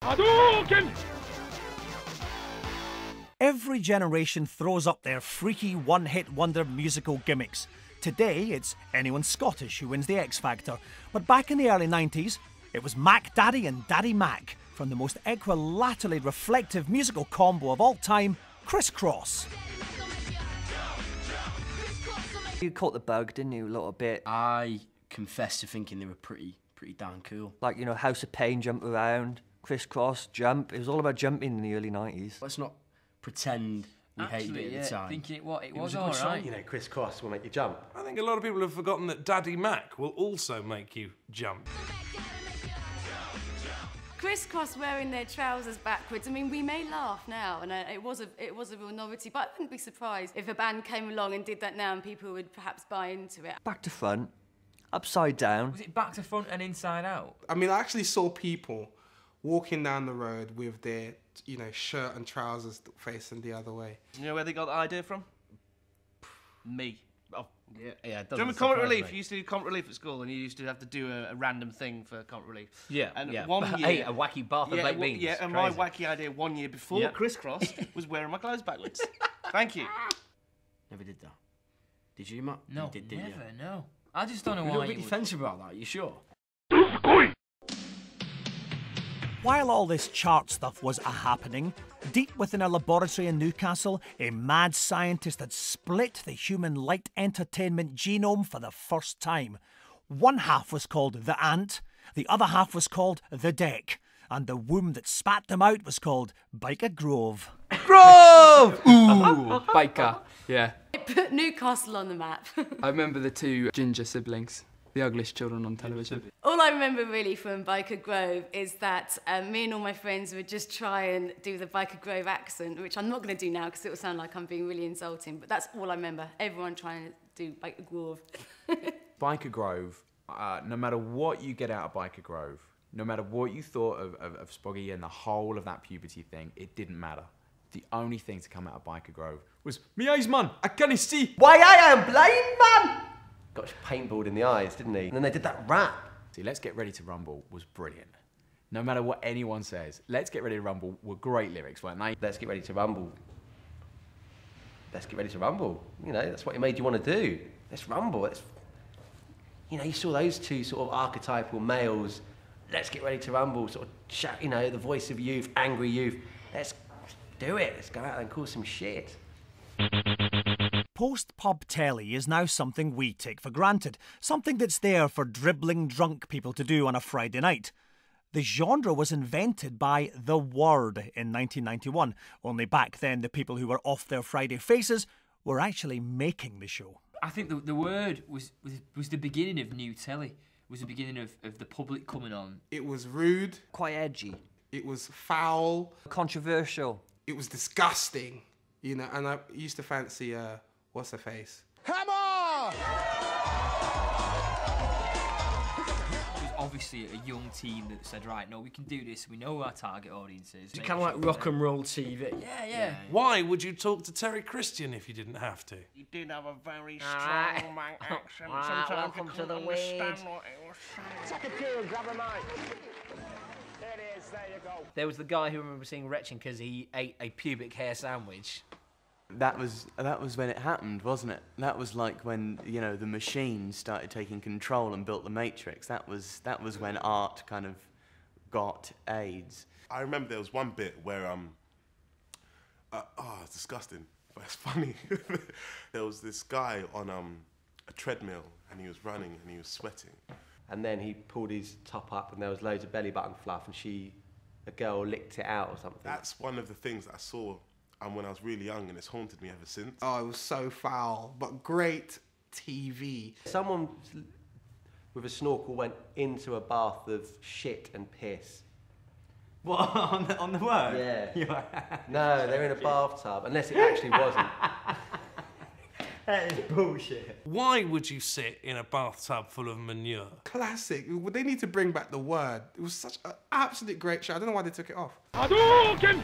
Hadouken! Every generation throws up their freaky one-hit wonder musical gimmicks. Today, it's anyone Scottish who wins the X Factor. But back in the early 90s, it was Mac Daddy and Daddy Mac from the most equilaterally reflective musical combo of all time, Crisscross. You caught the bug, didn't you, a little bit? I confess to thinking they were pretty damn cool. Like, you know, House of Pain, jump around, Crisscross, jump. It was all about jumping in the early 90s. Let's not pretend we hated it at the time. Thinking it was a good all song. right. You know, Crisscross will make you jump. I think a lot of people have forgotten that Daddy Mac will also make you jump. Crisscross wearing their trousers backwards. I mean, we may laugh now, and it was a real novelty, but I wouldn't be surprised if a band came along and did that now and people would perhaps buy into it. Back to front, upside down. Was it back to front and inside out? I mean, I actually saw people walking down the road with their, you know, shirt and trousers facing the other way. You know where they got the idea from? Me. Oh. Yeah. Do you remember Comic Relief? You used to do Comic Relief at school, and you used to have to do a random thing for Comic Relief. Yeah, and yeah. one year, Hey, a wacky bath of baked beans. Yeah, and Crazy. my wacky idea one year before Crisscross was wearing my clothes backwards. Thank you. Never did that. Did you, Matt? No, you did, never, you? no. I just don't know You're why a bit you would. defensive about that, you sure? While all this chart stuff was a-happening, deep within a laboratory in Newcastle, a mad scientist had split the human light entertainment genome for the first time. One half was called the ant, the other half was called the deck, and the womb that spat them out was called Biker Grove. Grove! Ooh, Biker, yeah. It put Newcastle on the map. I remember the two ginger siblings, the ugliest children on television. All I remember really from Biker Grove is that me and all my friends would just try and do the Biker Grove accent, which I'm not going to do now because it will sound like I'm being really insulting, but that's all I remember. Everyone trying to do Biker Grove. Biker Grove, no matter what you get out of Biker Grove, no matter what you thought of Spoggy and the whole of that puberty thing, it didn't matter. The only thing to come out of Biker Grove was, "Me eyes, man, I can't see." Why, I am blind, man! Got paintballed in the eyes, didn't he? And then they did that rap. See, Let's Get Ready to Rumble was brilliant. No matter what anyone says, Let's Get Ready to Rumble were great lyrics, weren't they? Let's get ready to rumble. Let's get ready to rumble. You know, that's what it made you want to do. Let's rumble. You know, you saw those two sort of archetypal males. Let's get ready to rumble, sort of shout, you know, the voice of youth, angry youth. Let's do it. Let's go out and cause some shit. Post-pub telly is now something we take for granted, something that's there for dribbling drunk people to do on a Friday night. The genre was invented by The Word in 1991, only back then the people who were off their Friday faces were actually making the show. I think the Word was the beginning of new telly. Was the beginning of the public coming on. It was rude. Quite edgy. It was foul. Controversial. It was disgusting. You know, and I used to fancy, what's her face? Hammer! It was obviously a young team that said, right, no, we can do this. We know who our target audience is. It's kind of like rock and roll TV. Yeah. Why would you talk to Terry Christian if you didn't have to? He did have a very strong man accent. Sometimes welcome you to the couldn't weed. understand what he was saying. Take a cue and grab a mic. There it is, there you go. There was the guy who I remember seeing retching because he ate a pubic hair sandwich. That was when it happened, wasn't it? That was like when, you know, the machines started taking control and built the Matrix. That was when art kind of got AIDS. I remember there was one bit where it's disgusting, but it's funny. There was this guy on a treadmill and he was running and he was sweating. And then he pulled his top up and there was loads of belly button fluff and a girl licked it out or something. That's one of the things that I saw when I was really young, and it's haunted me ever since. Oh, it was so foul, but great TV. Someone with a snorkel went into a bath of shit and piss. What, on the Word? Yeah. No, they're in a bathtub, unless it actually wasn't. That is bullshit. Why would you sit in a bathtub full of manure? Classic. They need to bring back The Word. It was such an absolute great show. I don't know why they took it off. Hadouken!